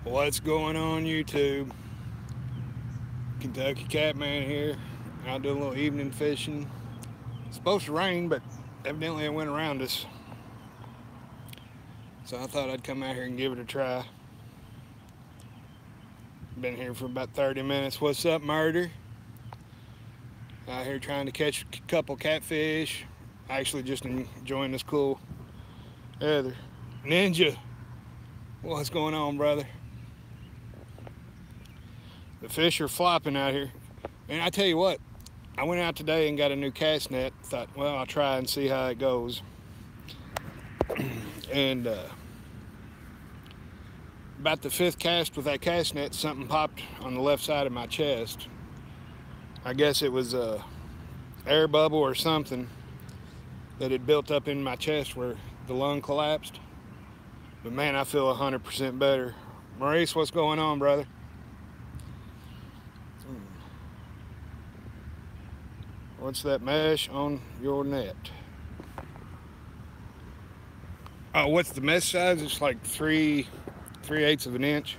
What's going on, YouTube? Kentucky Catman here. Out doing a little evening fishing. It's supposed to rain, but evidently it went around us. So I thought I'd come out here and give it a try. Been here for about 30 minutes. What's up, Murder? Out here trying to catch a couple catfish. Actually, just enjoying this cool weather. Ninja, what's going on, brother? The fish are flopping out here. And I tell you what, I went out today and got a new cast net. Thought, well, I'll try and see how it goes. And about the fifth cast with that cast net, something popped on the left side of my chest. I guess it was a air bubble or something that had built up in my chest where the lung collapsed. But man, I feel 100% better. Maurice, what's going on, brother? What's that mesh on your net? Oh, what's the mesh size? It's like 3/8 of an inch.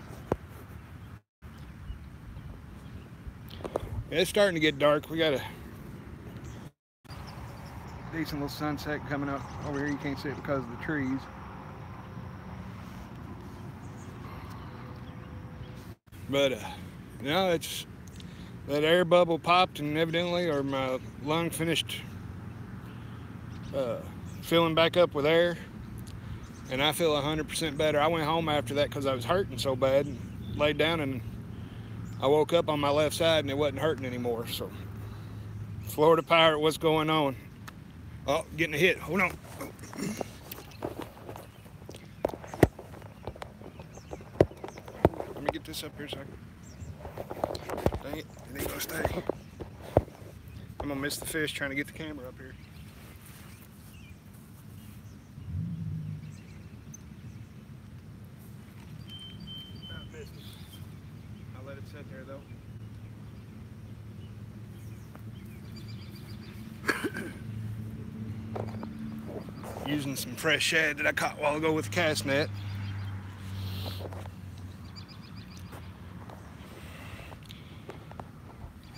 Yeah, it's starting to get dark. We got a decent little sunset coming up over here. You can't see it because of the trees. But no, it's that air bubble popped, and evidently, or my lung finished filling back up with air, and I feel 100% better. I went home after that because I was hurting so bad, and laid down, and I woke up on my left side, and it wasn't hurting anymore. So, Florida Pirate, what's going on? Oh, getting a hit. Hold on. Let me get this up here a second. Dang it, it ain't gonna stay. I'm gonna miss the fish trying to get the camera up here. I missed it. I'll let it sit there though. Using some fresh shad that I caught a while ago with the cast net.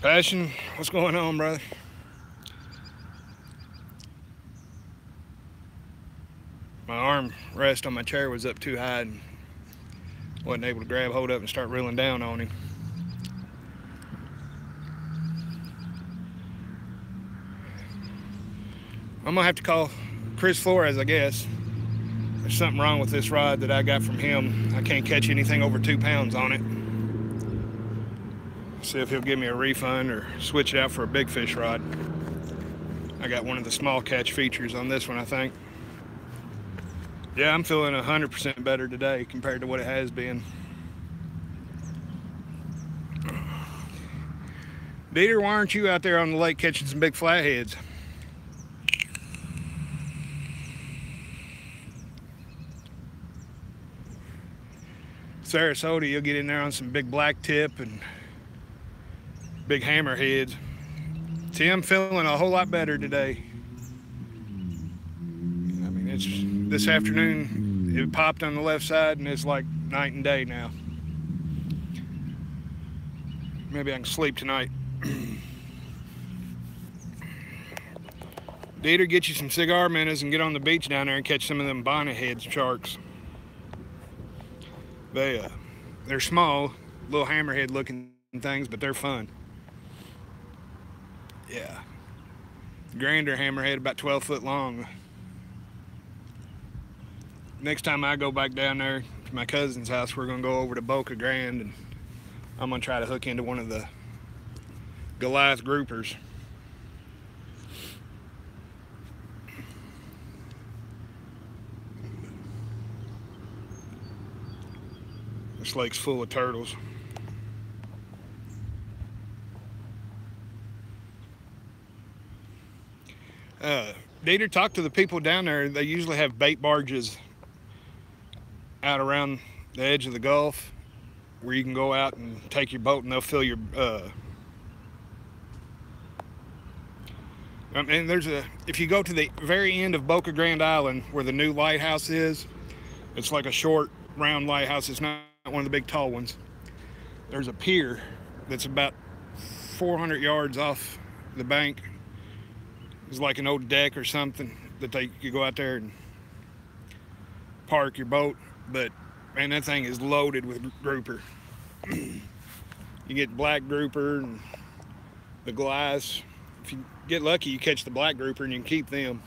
Passion, what's going on, brother? My arm rest on my chair was up too high and wasn't able to grab hold of it and start reeling down on him. I'm gonna have to call Chris Flores, I guess. There's something wrong with this rod that I got from him. I can't catch anything over 2 pounds on it. See if he'll give me a refund or switch it out for a big fish rod. I got one of the small catch features on this one, I think. Yeah, I'm feeling 100% better today compared to what it has been. Dieter, why aren't you out there on the lake catching some big flatheads? Sarasota, you'll get in there on some big black tip and big hammerheads. See, I'm feeling a whole lot better today. I mean, it's this afternoon, it popped on the left side and it's like night and day now. Maybe I can sleep tonight. Dieter, get you some cigar minnows and get on the beach down there and catch some of them bonnethead sharks. They're small, little hammerhead looking things, but they're fun. Yeah. Grander hammerhead, about 12 foot long. Next time I go back down there to my cousin's house, we're gonna go over to Boca Grande and I'm gonna try to hook into one of the Goliath groupers. This lake's full of turtles. Dieter, talk to the people down there. They usually have bait barges out around the edge of the Gulf where you can go out and take your boat and they'll fill your and if you go to the very end of Boca Grande Island where the new lighthouse is, it's like a short round lighthouse. It's not one of the big tall ones. There's a pier that's about 400 yards off the bank. It's like an old deck or something that you go out there and park your boat. But man, that thing is loaded with grouper. You get black grouper and the glass. If you get lucky, you catch the black grouper and you can keep them.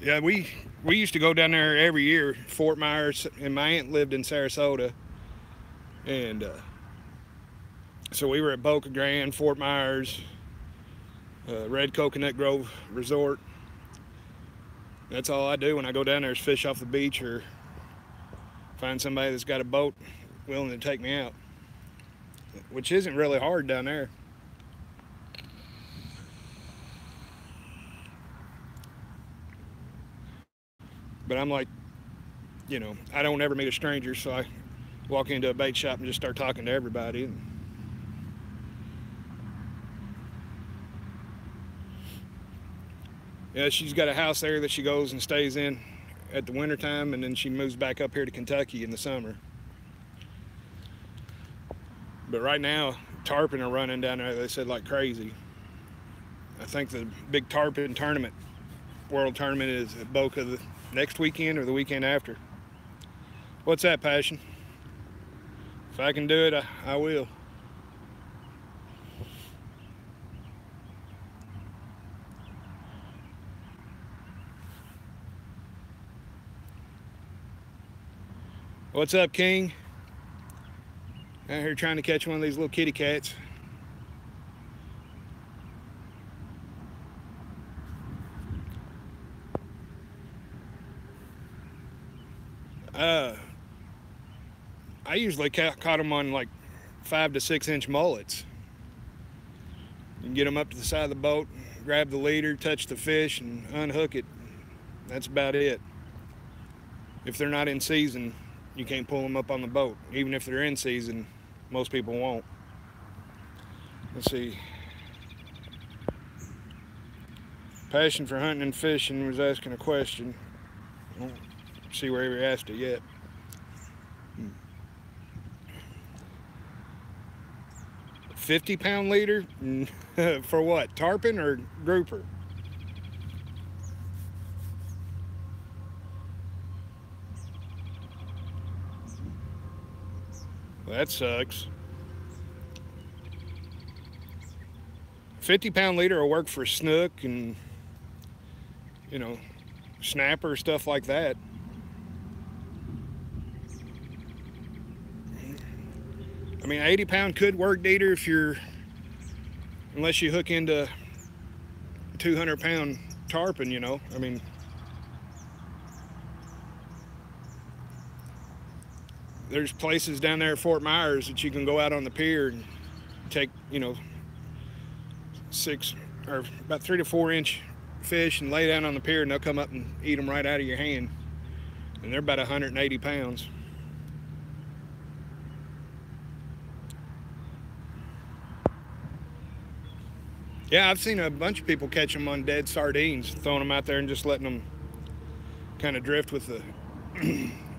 Yeah, we used to go down there every year, Fort Myers, and my aunt lived in Sarasota, and so we were at Boca Grande, Fort Myers, Red Coconut Grove Resort. That's all I do when I go down there is fish off the beach or find somebody that's got a boat willing to take me out, which isn't really hard down there. But I'm like, you know, I don't ever meet a stranger, so I walk into a bait shop and just start talking to everybody. Yeah, she's got a house there that she goes and stays in at the wintertime, and then she moves back up here to Kentucky in the summer. But right now, tarpon are running down there, they said, like crazy. I think the big tarpon tournament, world tournament, is at Boca the next weekend or the weekend after. What's that, Passion? If I can do it, I will. What's up, King? Out here trying to catch one of these little kitty cats. I usually caught them on like 5 to 6 inch mullets. You can get them up to the side of the boat, grab the leader, touch the fish, and unhook it. That's about it. If they're not in season, you can't pull them up on the boat. Even if they're in season, most people won't. Let's see. Passion for hunting and fishing was asking a question. I don't see where he asked it yet. 50-pound leader? For what? Tarpon or grouper? Well, that sucks. 50-pound leader will work for snook and, you know, snapper, stuff like that. I mean, 80-pound could work, Dieter, if you're, unless you hook into 200-pound tarpon, you know. I mean, there's places down there at Fort Myers that you can go out on the pier and take, you know, 6 or about 3 to 4 inch fish and lay down on the pier, and they'll come up and eat them right out of your hand. And they're about 180 pounds. Yeah, I've seen a bunch of people catch them on dead sardines, throwing them out there and just letting them kind of drift with the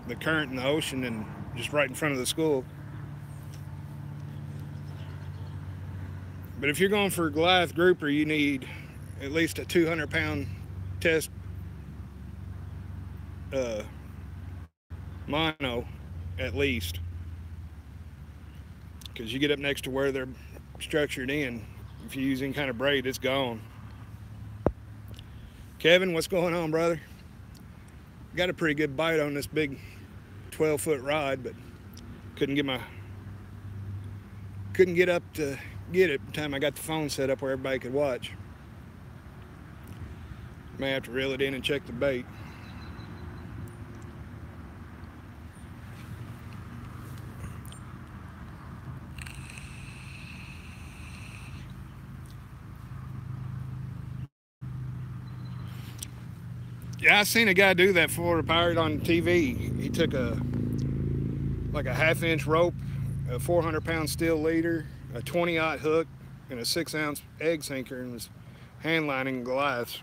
the current in the ocean and just right in front of the school. But if you're going for a Goliath grouper, you need at least a 200-pound test mono, at least, because you get up next to where they're structured in. If you use any kind of braid, it's gone. Kevin, what's going on, brother? Got a pretty good bite on this big 12-foot rod, but couldn't get up to get it by the time I got the phone set up where everybody could watch. May have to reel it in and check the bait. Yeah, I seen a guy do that Florida Pirate on TV. He took like a 1/2 inch rope, a 400-pound steel leader, a 20-aught hook, and a 6-ounce egg sinker and was hand lining Goliaths.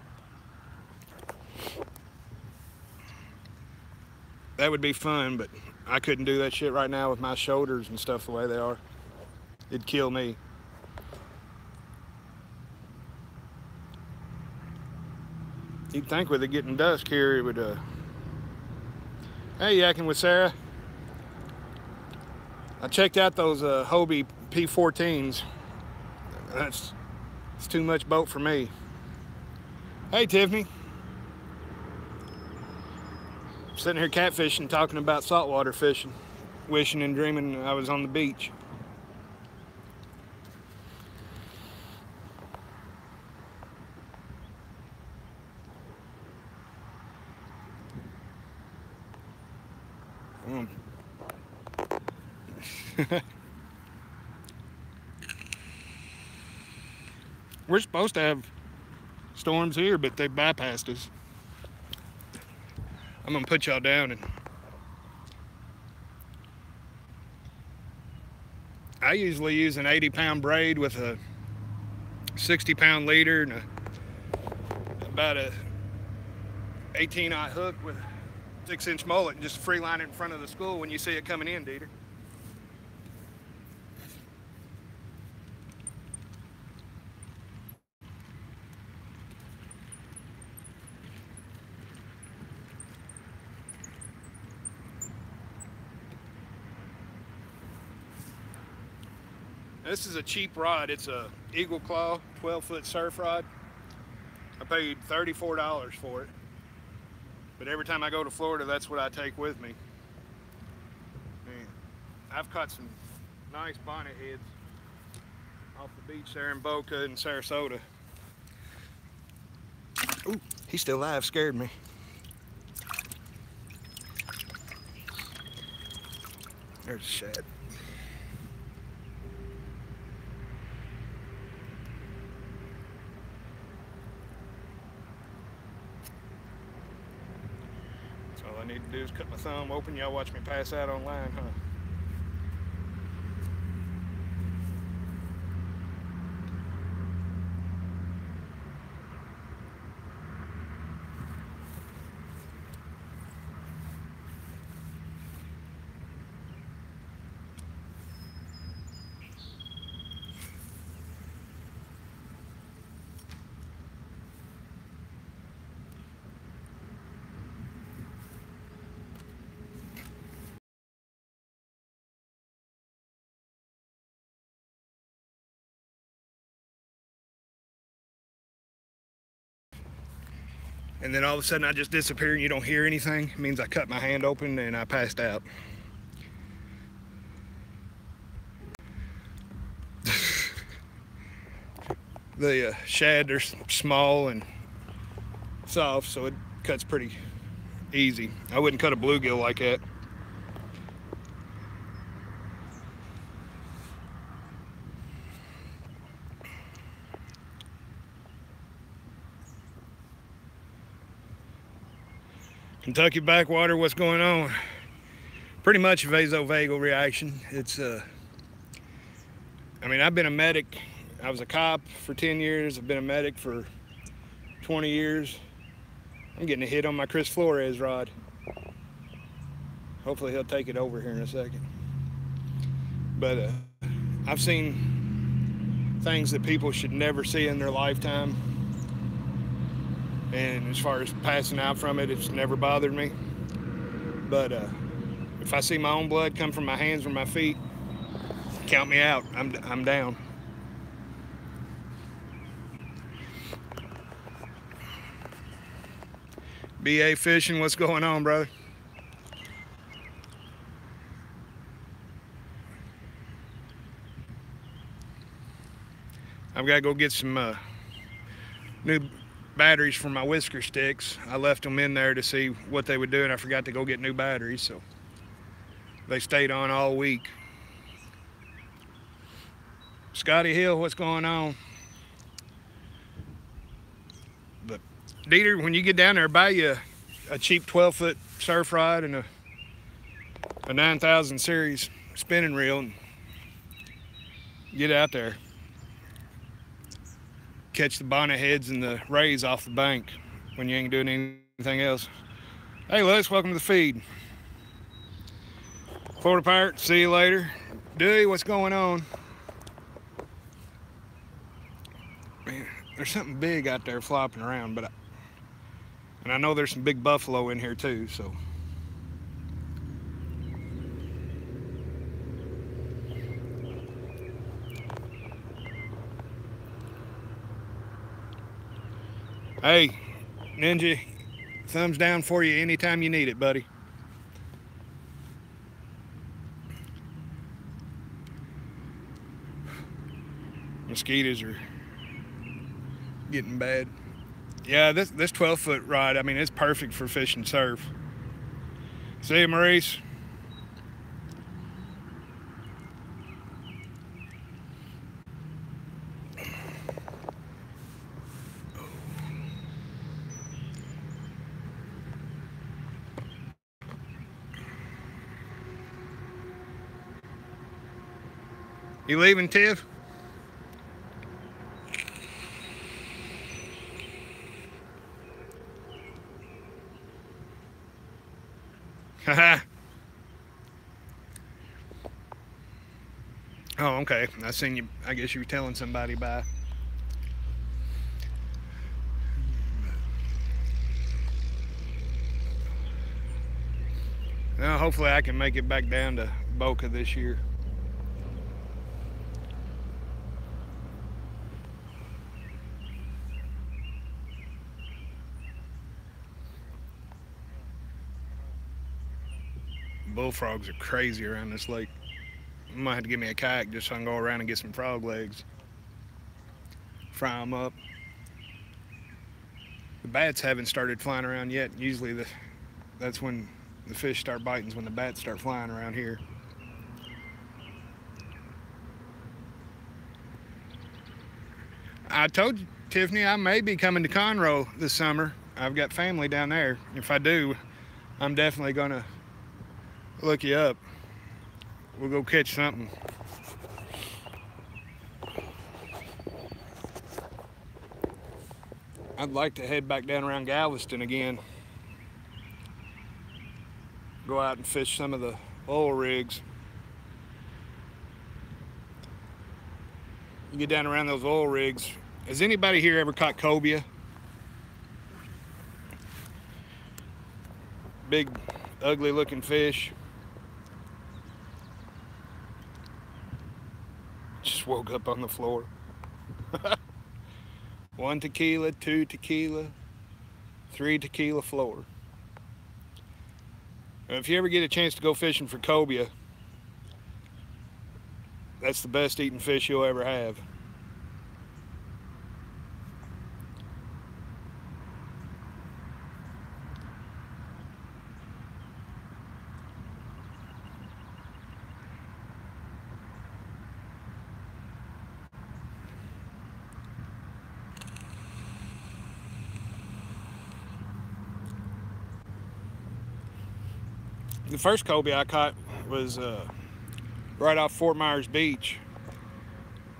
That would be fun, but I couldn't do that shit right now with my shoulders and stuff the way they are. It'd kill me. You'd think with it getting dusk here, it would, Hey, yakking with Sarah. I checked out those Hobie P14s. It's too much boat for me. Hey, Tiffany. Sitting here catfishing, talking about saltwater fishing, wishing and dreaming I was on the beach. We're supposed to have storms here, but they bypassed us. I'm gonna put y'all down, and I usually use an 80-pound braid with a 60-pound leader and about a 18-aught hook with a 6-inch mullet, and just free line it in front of the school when you see it coming in, Dieter. This is a cheap rod. It's a Eagle Claw 12-foot surf rod. I paid $34 for it. But every time I go to Florida, that's what I take with me. Man, I've caught some nice bonnet heads off the beach there in Boca and Sarasota. Ooh, he's still alive, scared me. There's a shad. All I need to do is cut my thumb open. Y'all watch me pass out online, huh? And then all of a sudden I just disappear and you don't hear anything. It means I cut my hand open and I passed out. The shad are small and soft, so it cuts pretty easy. I wouldn't cut a bluegill like that. Kentucky backwater, what's going on? Pretty much a vasovagal reaction. It's I mean, I've been a medic. I was a cop for 10 years. I've been a medic for 20 years. I'm getting a hit on my Chris Flores rod. Hopefully he'll take it over here in a second. But I've seen things that people should never see in their lifetime. And as far as passing out from it, it's never bothered me. But if I see my own blood come from my hands or my feet, count me out. I'm down. BA Fishing, what's going on, brother? I've got to go get some new batteries for my whisker sticks. I left them in there to see what they would do, and I forgot to go get new batteries, so they stayed on all week. Scotty Hill, what's going on? But Dieter, when you get down there, buy you a cheap 12-foot surf rod and a 9000 series spinning reel and get out there. catch the bonnet heads and the rays off the bank when you ain't doing anything else. Hey, Les, welcome to the feed. Florida Pirate, see you later. Dewey, what's going on? Man, there's something big out there flopping around, and I know there's some big buffalo in here too, so. Hey, Ninja, thumbs down for you anytime you need it, buddy. Mosquitoes are getting bad. Yeah, this 12-foot rod, I mean, it's perfect for fishing surf. See you, Maurice. You leaving, Tiff? Haha. Oh, okay. I seen you. I guess you were telling somebody bye. Now, hopefully I can make it back down to Boca this year. Bullfrogs are crazy around this lake. I might have to get me a kayak just so I can go around and get some frog legs. Fry them up. The bats haven't started flying around yet. Usually that's when the fish start biting, is when the bats start flying around here. I told you, Tiffany, I may be coming to Conroe this summer. I've got family down there. If I do, I'm definitely gonna look you up. We'll go catch something. I'd like to head back down around Galveston again. Go out and fish some of the oil rigs. You get down around those oil rigs. Has anybody here ever caught cobia? Big, ugly looking fish. Just woke up on the floor. 1 tequila, 2 tequila, 3 tequila floor. And if you ever get a chance to go fishing for cobia, that's the best eating fish you'll ever have. The first cobia I caught was right off Fort Myers Beach.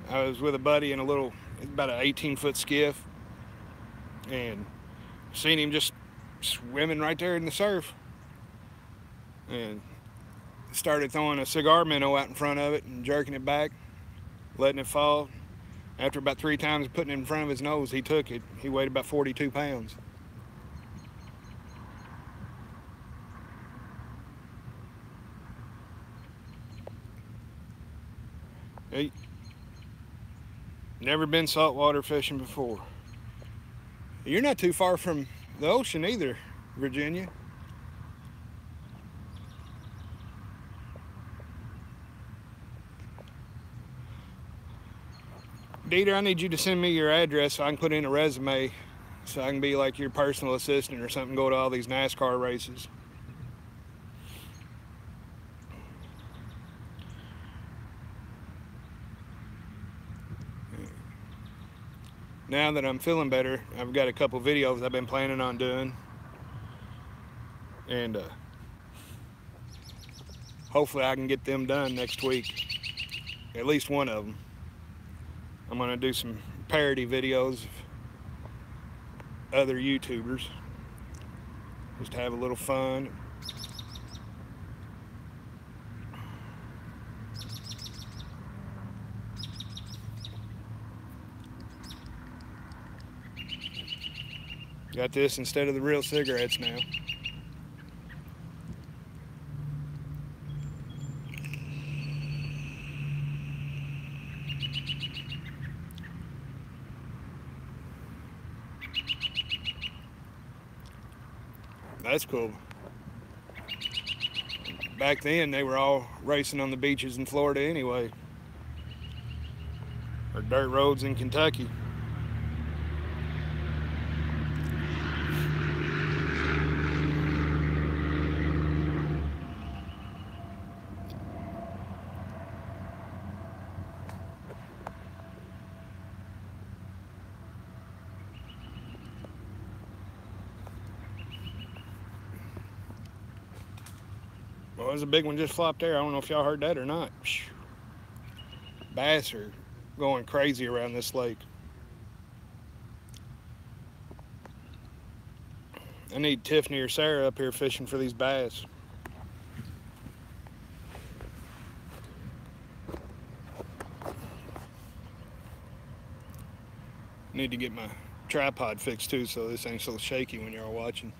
I was with a buddy in about an 18-foot skiff, and seen him just swimming right there in the surf, and started throwing a cigar minnow out in front of it and jerking it back, letting it fall. After about 3 times putting it in front of his nose, he took it. He weighed about 42 pounds. Hey, never been saltwater fishing before. You're not too far from the ocean either, Virginia. Dieter, I need you to send me your address so I can put in a resume, so I can be like your personal assistant or something, go to all these NASCAR races. Now that I'm feeling better, I've got a couple videos I've been planning on doing, and hopefully I can get them done next week, at least one of them. I'm going to do some parody videos of other YouTubers, just to have a little fun. Got this instead of the real cigarettes now. That's cool. Back then, they were all racing on the beaches in Florida anyway, or dirt roads in Kentucky. Well, there's a big one just flopped there. I don't know if y'all heard that or not. Bass are going crazy around this lake. I need Tiffany or Sarah up here fishing for these bass. Need to get my tripod fixed too, so this ain't so shaky when y'all watching.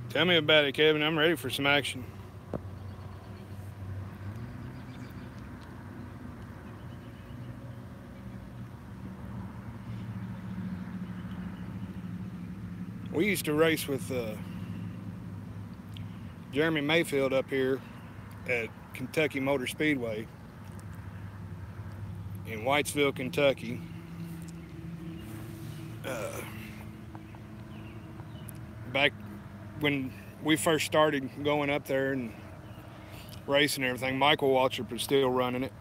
Tell me about it, Kevin. I'm ready for some action. We used to race with Jeremy Mayfield up here at Kentucky Motor Speedway in Whitesville, Kentucky. Back when we first started going up there and racing and everything, Michael Waltrip was still running it.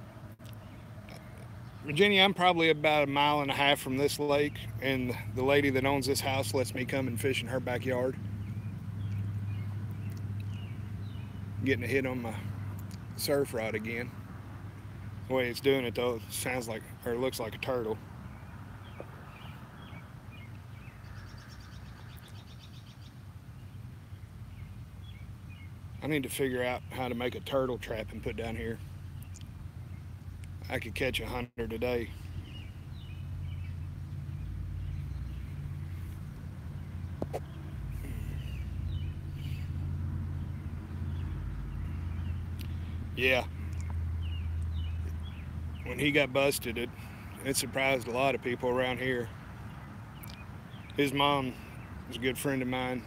Virginia, I'm probably about 1.5 miles from this lake, and the lady that owns this house lets me come and fish in her backyard. Getting a hit on my surf rod again. The way it's doing it though, it sounds like, or it looks like a turtle. I need to figure out how to make a turtle trap and put down here. I could catch 100 a day. Yeah. When he got busted, it surprised a lot of people around here. His mom is a good friend of mine.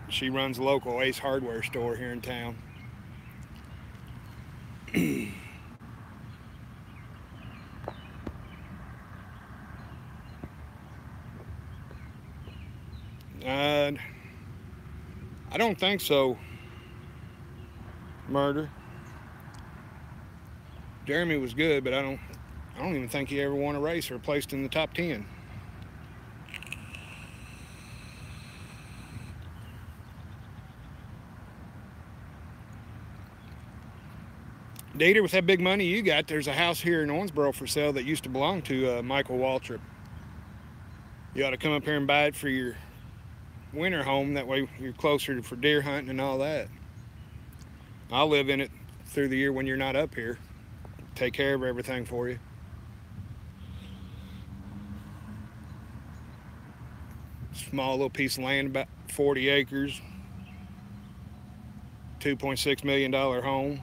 She runs a local Ace Hardware store here in town. I don't think so. Murder. Jeremy was good, but I don't even think he ever won a race or placed in the top 10. Dieter, with that big money you got, there's a house here in Owensboro for sale that used to belong to Michael Waltrip. You ought to come up here and buy it for your winter home. That way you're closer for deer hunting and all that. I'll live in it through the year when you're not up here. Take care of everything for you. Small little piece of land, about 40 acres. $2.6 million home.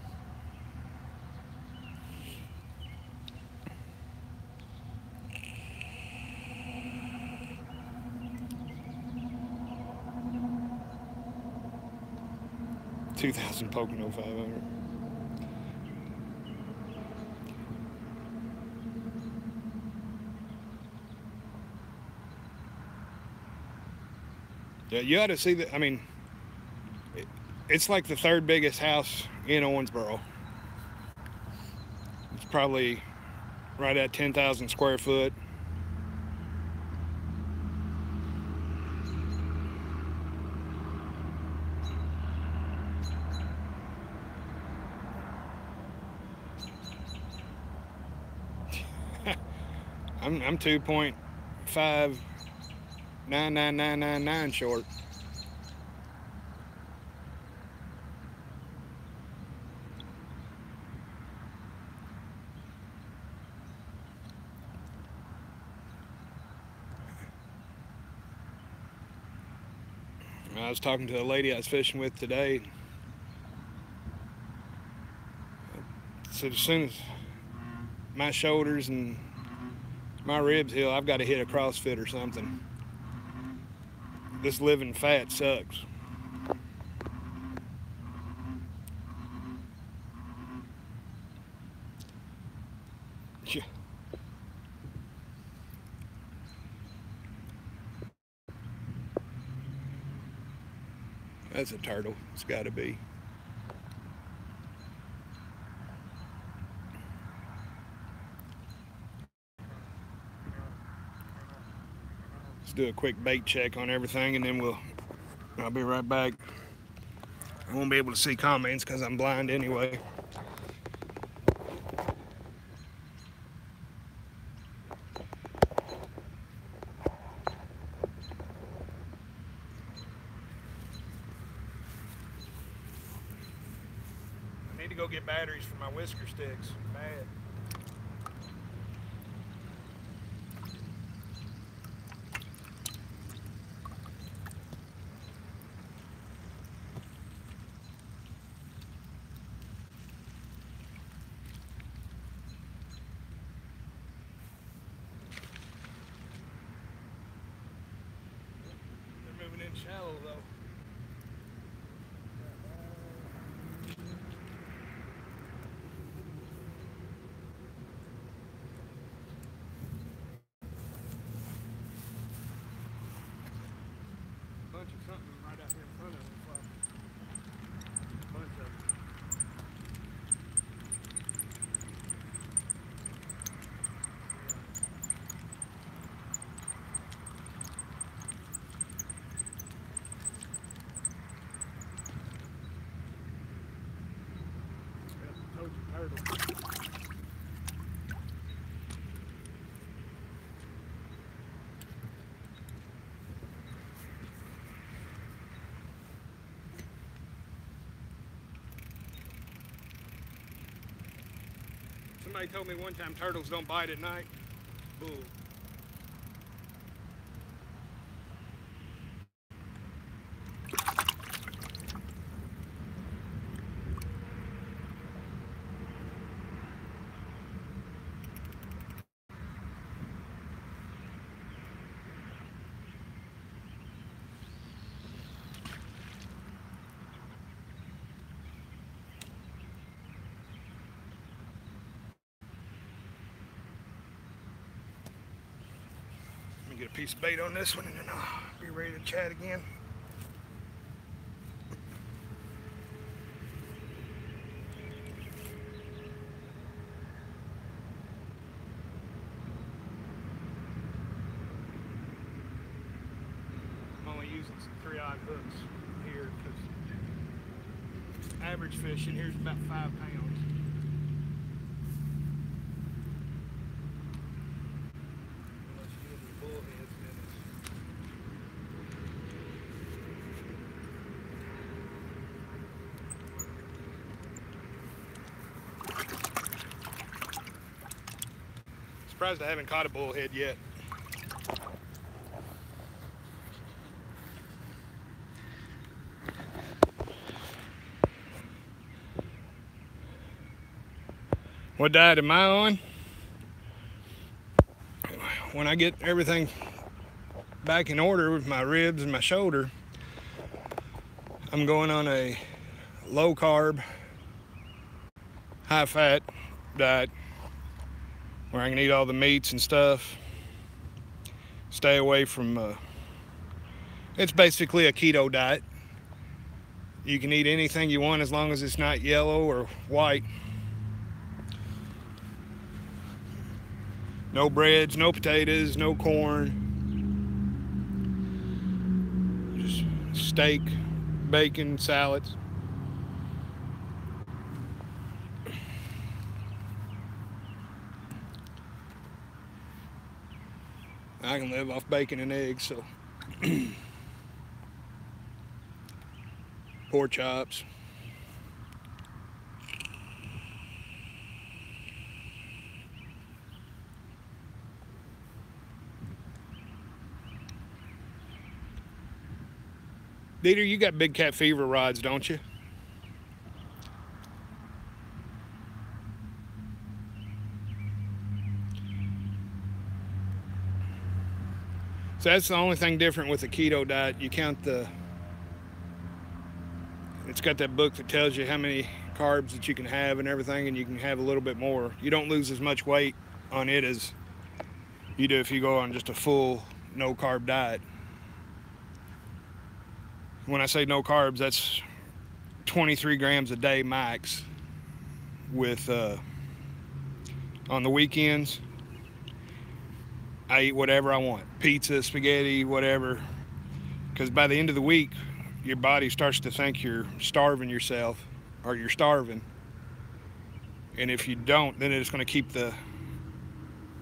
$2,000 Pocono 500. Yeah, you ought to see that. I mean, it's like the third biggest house in Owensboro. It's probably right at 10,000 square foot. I'm 2.5999999 short. I was talking to a lady I was fishing with today. Said as soon as my shoulders and my ribs heal, I've got to hit a CrossFit or something. This living fat sucks. Yeah. That's a turtle. It's got to be. Let's do a quick bait check on everything, and then I'll be right back. I won't be able to see comments because I'm blind anyway. I need to go get batteries for my whisker sticks. Bad. They're moving in shallow though. Bunch of something right out here in front of us. Bunch of them. Told you, turtle. Somebody told me one time turtles don't bite at night. Bull. Get a piece of bait on this one and then I'll be ready to chat again. I'm only using some 3-aught hooks here because average fish in here is about 5 pounds. Surprised I haven't caught a bullhead yet. What diet am I on? When I get everything back in order with my ribs and my shoulder, I'm going on a low carb, high fat diet where I can eat all the meats and stuff. Stay away from, it's basically a keto diet. You can eat anything you want as long as it's not yellow or white. No breads, no potatoes, no corn. Just steak, bacon, salads. I can live off bacon and eggs, so pork chops. Dieter, you got Big Cat Fever rods, don't you? So that's the only thing different with the keto diet. You count it's got that book that tells you how many carbs that you can have and everything, and you can have a little bit more. You don't lose as much weight on it as you do if you go on just a full no carb diet. When I say no carbs, that's 23 grams a day max, with on the weekends I eat whatever I want, pizza, spaghetti, whatever, because by the end of the week your body starts to think you're starving yourself, or you're starving, and if you don't, then it's going to keep the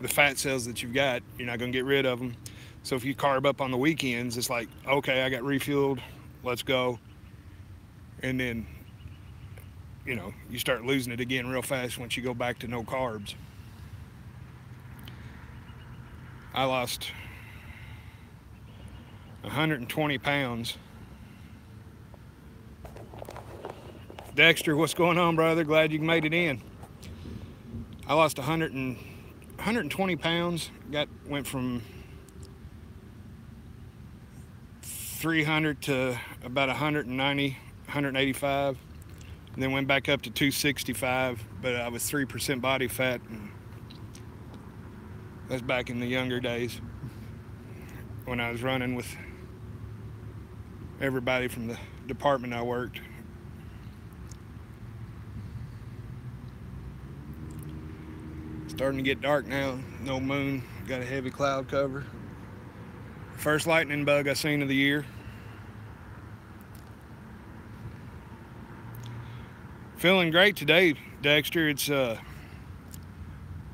fat cells that you've got. You're not going to get rid of them. So if you carb up on the weekends, it's like, okay, I got refueled, let's go. And then, you know, you start losing it again real fast once you go back to no carbs. I lost 120 pounds. Dexter, what's going on, brother? Glad you made it in. I lost 120 pounds. Went from 300 to about 190, 185, and then went back up to 265, but I was 3% body fat, and that's back in the younger days when I was running with everybody from the department I worked. Starting to get dark now, no moon, got a heavy cloud cover. First lightning bug I seen of the year. Feeling great today, Dexter. It's I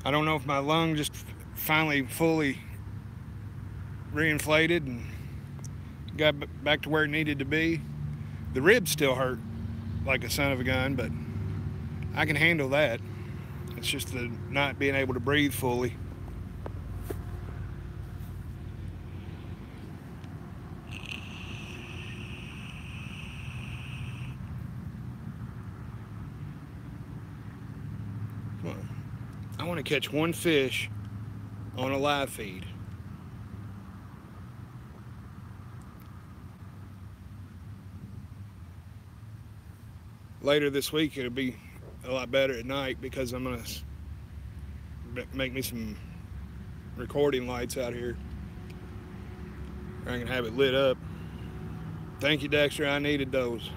don't know if my lung just finally fully reinflated and got back to where it needed to be. The ribs still hurt like a son of a gun, but I can handle that. It's just the not being able to breathe fully. I want to catch one fish on a live feed. Later this week it'll be a lot better at night, because I'm going to make me some recording lights out here. I can have it lit up. Thank you, Dexter. I needed those.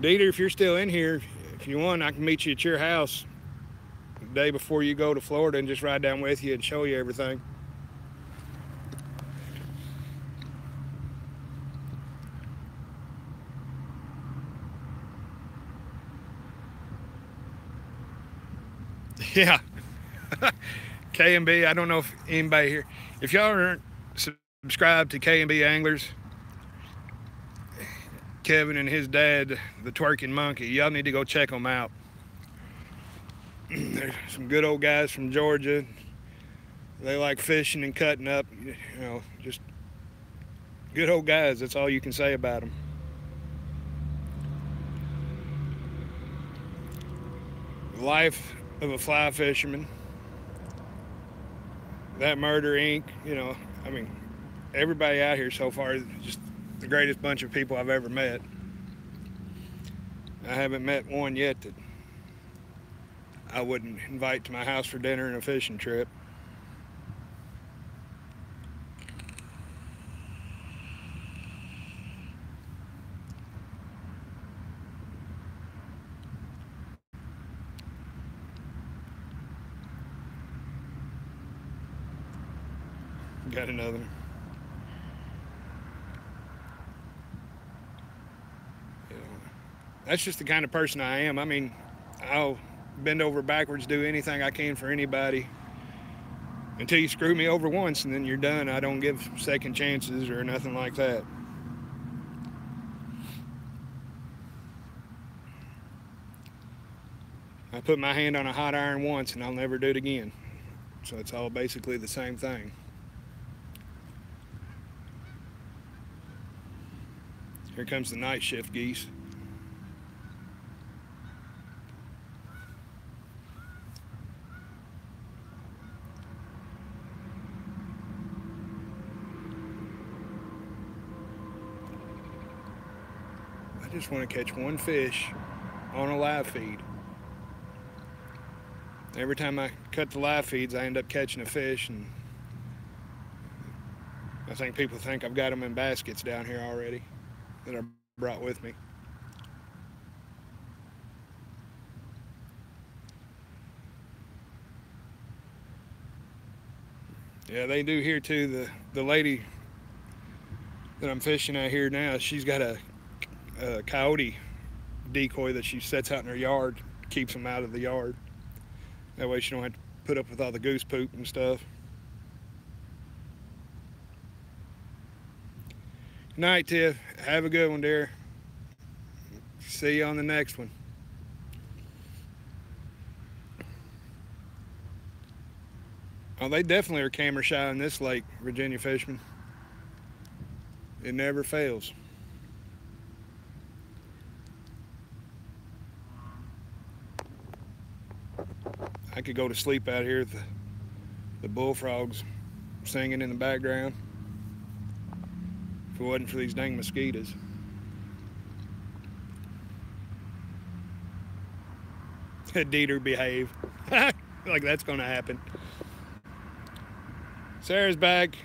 Dieter, if you're still in here, if you want, I can meet you at your house the day before you go to Florida and just ride down with you and show you everything. Yeah. K&B, I don't know if anybody here, if y'all aren't subscribed to K&B Anglers, Kevin and his dad, the Twerking Monkey, y'all need to go check them out. There's some good old guys from Georgia. They like fishing and cutting up, you know, just good old guys. That's all you can say about them. The life of a fly fisherman. That Murder Inc., you know, I mean, everybody out here so far is just the greatest bunch of people I've ever met. I haven't met one yet that I wouldn't invite to my house for dinner and a fishing trip. Got another one. That's just the kind of person I am. I mean, I'll bend over backwards, do anything I can for anybody until you screw me over once, and then you're done. I don't give second chances or nothing like that. I put my hand on a hot iron once and I'll never do it again. So it's all basically the same thing. Here comes the night shift geese. I just want to catch one fish on a live feed. Every time I cut the live feeds, I end up catching a fish, and I think people think I've got them in baskets down here already that I brought with me. Yeah, they do here too. The lady that I'm fishing at here now, she's got a coyote decoy that she sets out in her yard, keeps them out of the yard. That way she don't have to put up with all the goose poop and stuff. Good night, Tiff. Have a good one, dear. See you on the next one. Oh, they definitely are camera shy in this lake, Virginia fishermen. It never fails. I could go to sleep out here with the bullfrogs singing in the background if it wasn't for these dang mosquitoes. Dieter, behave. Like that's gonna happen. Sarah's back.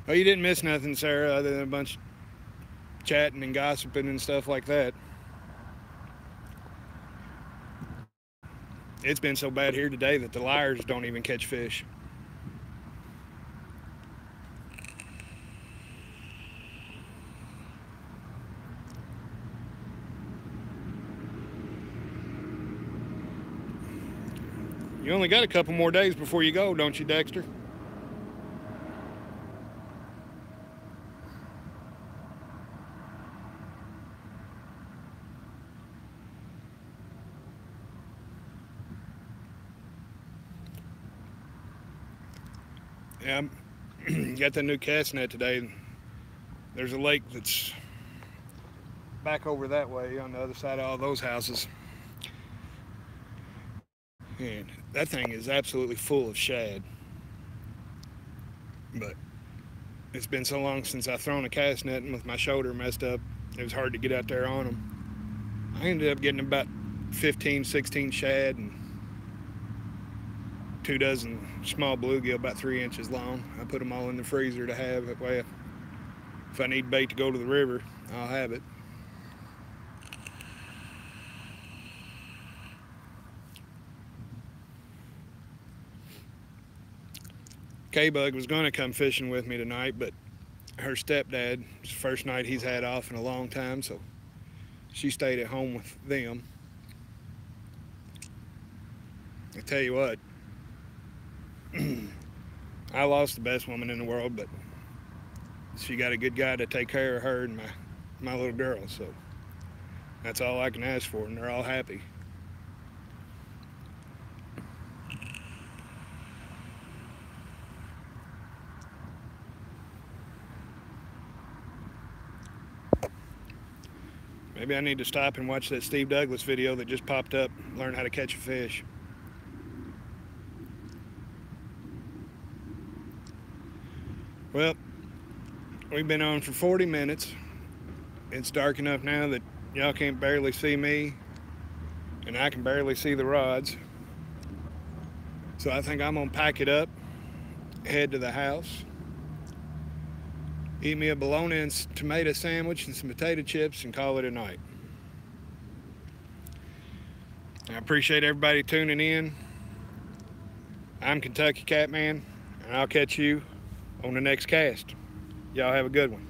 Oh, you didn't miss nothing, Sarah, other than a bunch of chatting and gossiping and stuff like that. It's been so bad here today that the lyres don't even catch fish. You only got a couple more days before you go, don't you, Dexter? Yeah, got the new cast net today. There's a lake that's back over that way on the other side of all those houses. And that thing is absolutely full of shad. But it's been so long since I've thrown a cast net, and with my shoulder messed up, it was hard to get out there on them. I ended up getting about 15, 16 shad and 2 dozen small bluegill about 3 inches long. I put them all in the freezer to have. That way, if I need bait to go to the river, I'll have it. K-Bug was going to come fishing with me tonight, but her stepdad, it's the first night he's had off in a long time, so she stayed at home with them. I tell you what, I lost the best woman in the world, but she got a good guy to take care of her and my little girl, so that's all I can ask for, and they're all happy. Maybe I need to stop and watch that Steve Douglas video that just popped up, learn how to catch a fish. Well, we've been on for 40 minutes. It's dark enough now that y'all can't barely see me, and I can barely see the rods. So I think I'm gonna pack it up, head to the house, eat me a bologna and tomato sandwich and some potato chips, and call it a night. I appreciate everybody tuning in. I'm Kentucky Catman, and I'll catch you on the next cast. Y'all have a good one.